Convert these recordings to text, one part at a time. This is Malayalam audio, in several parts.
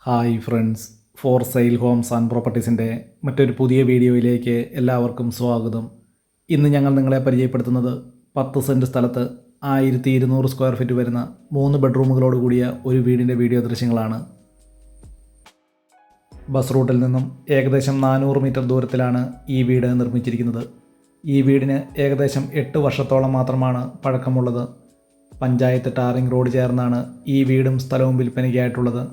Hi friends, for sale homes and പ്രോപ്പർട്ടീസിൻ്റെ മറ്റൊരു പുതിയ വീഡിയോയിലേക്ക് എല്ലാവർക്കും സ്വാഗതം. ഇന്ന് ഞങ്ങൾ നിങ്ങളെ പരിചയപ്പെടുത്തുന്നത് 10 സെൻറ്റ് സ്ഥലത്ത് 1200 സ്ക്വയർ ഫീറ്റ് വരുന്ന 3 ബെഡ്റൂമുകളോട് കൂടിയ ഒരു വീടിൻ്റെ വീഡിയോ ദൃശ്യങ്ങളാണ്. ബസ് റൂട്ടിൽ നിന്നും ഏകദേശം 400 മീറ്റർ ദൂരത്തിലാണ് ഈ വീട് നിർമ്മിച്ചിരിക്കുന്നത്. ഈ വീടിന് ഏകദേശം 8 വർഷത്തോളം മാത്രമാണ് പഴക്കമുള്ളത്. പഞ്ചായത്ത് ടാറിംഗ് റോഡ് ചേർന്നാണ് ഈ വീടും സ്ഥലവും വിൽപ്പനയ്ക്കായിട്ടുള്ളത്.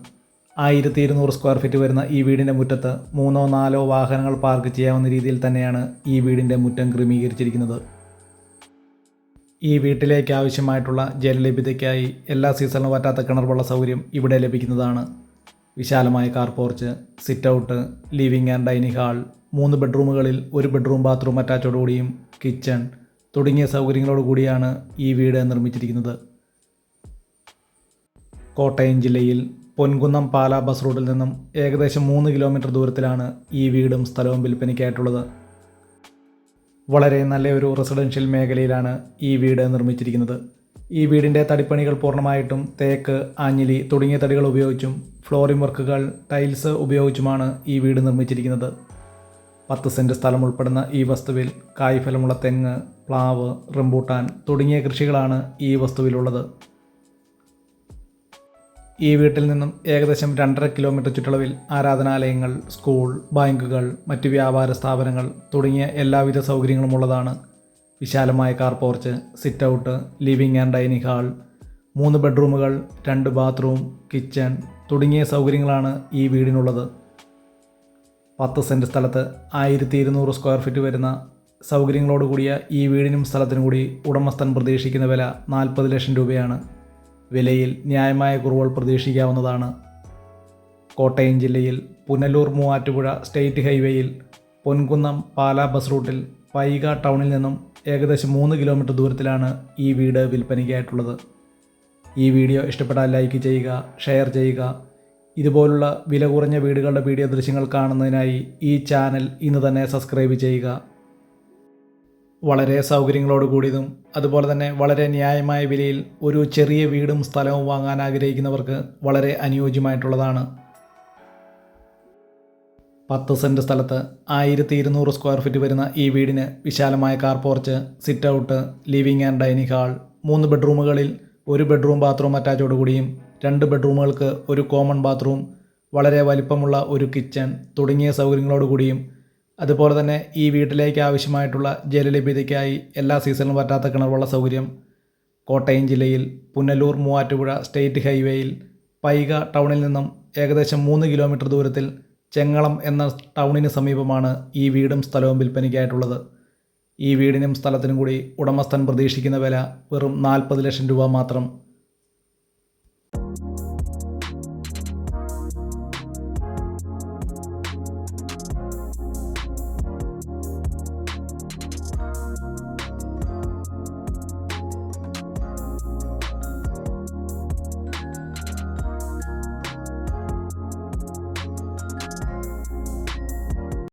1200 സ്ക്വയർ ഫീറ്റ് വരുന്ന ഈ വീടിൻ്റെ മുറ്റത്ത് 3-4 വാഹനങ്ങൾ പാർക്ക് ചെയ്യാവുന്ന രീതിയിൽ തന്നെയാണ് ഈ വീടിൻ്റെ മുറ്റം ക്രമീകരിച്ചിരിക്കുന്നത്. ഈ വീട്ടിലേക്ക് ആവശ്യമായിട്ടുള്ള ജലലഭ്യതയ്ക്കായി എല്ലാ സീസണിലും വറ്റാത്ത കിണർ സൗകര്യം ഇവിടെ ലഭിക്കുന്നതാണ്. വിശാലമായ car porch, sit out, living and dining hall, 3 ബെഡ്റൂമുകളിൽ 1 ബെഡ്റൂം ബാത്റൂം അറ്റാച്ചോടുകൂടിയും കിച്ചൺ തുടങ്ങിയ സൗകര്യങ്ങളോട് കൂടിയാണ് ഈ വീട് നിർമ്മിച്ചിരിക്കുന്നത്. കോട്ടയം ജില്ലയിൽ പൊൻകുന്നം പാലാ ബസ് റൂട്ടിൽ നിന്നും ഏകദേശം 3 കിലോമീറ്റർ ദൂരത്തിലാണ് ഈ വീടും സ്ഥലവും വിൽപ്പനയ്ക്കായിട്ടുള്ളത്. വളരെ നല്ലൊരു റെസിഡൻഷ്യൽ മേഖലയിലാണ് ഈ വീട് നിർമ്മിച്ചിരിക്കുന്നത്. ഈ വീടിൻ്റെ തടിപ്പണികൾ പൂർണ്ണമായിട്ടും തേക്ക്, ആഞ്ഞിലി തുടങ്ങിയ തടികൾ ഉപയോഗിച്ചും ഫ്ലോറിംഗ് വർക്കുകൾ, ടൈൽസ് ഉപയോഗിച്ചുമാണ് ഈ വീട് നിർമ്മിച്ചിരിക്കുന്നത്. 10 സെൻറ്റ് സ്ഥലം ഉൾപ്പെടുന്ന ഈ വസ്തുവിൽ കായ്ഫലമുള്ള തെങ്ങ്, പ്ലാവ്, റംബൂട്ടാൻ തുടങ്ങിയ കൃഷികളാണ് ഈ വസ്തുവിലുള്ളത്. ഈ വീട്ടിൽ നിന്നും ഏകദേശം 2.5 കിലോമീറ്റർ ചുറ്റളവിൽ ആരാധനാലയങ്ങൾ, സ്കൂൾ, ബാങ്കുകൾ, മറ്റ് വ്യാപാര സ്ഥാപനങ്ങൾ തുടങ്ങിയ എല്ലാവിധ സൗകര്യങ്ങളും ഉള്ളതാണ്. വിശാലമായ car porch, sit out, living and dining hall, 3 ബെഡ്റൂമുകൾ, 2 bathroom, kitchen തുടങ്ങിയ സൗകര്യങ്ങളാണ് ഈ വീടിനുള്ളത്. 10 സെൻറ്റ് സ്ഥലത്ത് 1200 സ്ക്വയർ ഫീറ്റ് വരുന്ന സൗകര്യങ്ങളോട് കൂടിയ ഈ വീടിനും സ്ഥലത്തിനും കൂടി ഉടമസ്ഥൻ പ്രതീക്ഷിക്കുന്ന വില 40 ലക്ഷം രൂപയാണ്. വിലയിൽ ന്യായമായ കുറവുകൾ പ്രതീക്ഷിക്കാവുന്നതാണ്. കോട്ടയം ജില്ലയിൽ പുനലൂർ മൂവാറ്റുപുഴ സ്റ്റേറ്റ് ഹൈവേയിൽ പൊൻകുന്നം പാലാ ബസ് റൂട്ടിൽ പൈക ടൗണിൽ നിന്നും ഏകദേശം 3 കിലോമീറ്റർ ദൂരത്തിലാണ് ഈ വീട് വിൽപ്പനയ്ക്കായിട്ടുള്ളത്. ഈ വീഡിയോ ഇഷ്ടപ്പെട്ടാൽ ലൈക്ക് ചെയ്യുക, ഷെയർ ചെയ്യുക. ഇതുപോലുള്ള വില കുറഞ്ഞ വീടുകളുടെ വീഡിയോ ദൃശ്യങ്ങൾ കാണുന്നതിനായി ഈ ചാനൽ ഇന്ന് തന്നെ സബ്സ്ക്രൈബ് ചെയ്യുക. വളരെ സൗകര്യങ്ങളോട് കൂടിയതും അതുപോലെ തന്നെ വളരെ ന്യായമായ വിലയിൽ ഒരു ചെറിയ വീടും സ്ഥലവും വാങ്ങാൻ ആഗ്രഹിക്കുന്നവർക്ക് വളരെ അനുയോജ്യമായിട്ടുള്ളതാണ്. 10 സെൻറ്റ് സ്ഥലത്ത് 1200 സ്ക്വയർ ഫീറ്റ് വരുന്ന ഈ വീടിന് വിശാലമായ car porch, sit out, living and dining hall, 3 ബെഡ്റൂമുകളിൽ 1 ബെഡ്റൂം ബാത്റൂം അറ്റാച്ചോടുകൂടിയും 2 ബെഡ്റൂമുകൾക്ക് ഒരു കോമൺ ബാത്റൂം, വളരെ വലിപ്പമുള്ള ഒരു കിച്ചൺ തുടങ്ങിയ സൗകര്യങ്ങളോട് കൂടിയും അതുപോലെ തന്നെ ഈ വീട്ടിലേക്ക് ആവശ്യമായിട്ടുള്ള ജലലഭ്യതയ്ക്കായി എല്ലാ സീസണിലും വറ്റാത്ത കിണർ സൗകര്യം കോട്ടയം ജില്ലയിൽ പുനലൂർ മൂവാറ്റുപുഴ സ്റ്റേറ്റ് ഹൈവേയിൽ പൈക ടൗണിൽ നിന്നും ഏകദേശം 3 കിലോമീറ്റർ ദൂരത്തിൽ ചെങ്ങളം എന്ന ടൗണിന് സമീപമാണ് ഈ വീടും സ്ഥലവും വിൽപ്പനയ്ക്കായിട്ടുള്ളത്. ഈ വീടിനും സ്ഥലത്തിനും കൂടി ഉടമസ്ഥൻ പ്രതീക്ഷിക്കുന്ന വില വെറും 40 ലക്ഷം രൂപ മാത്രം.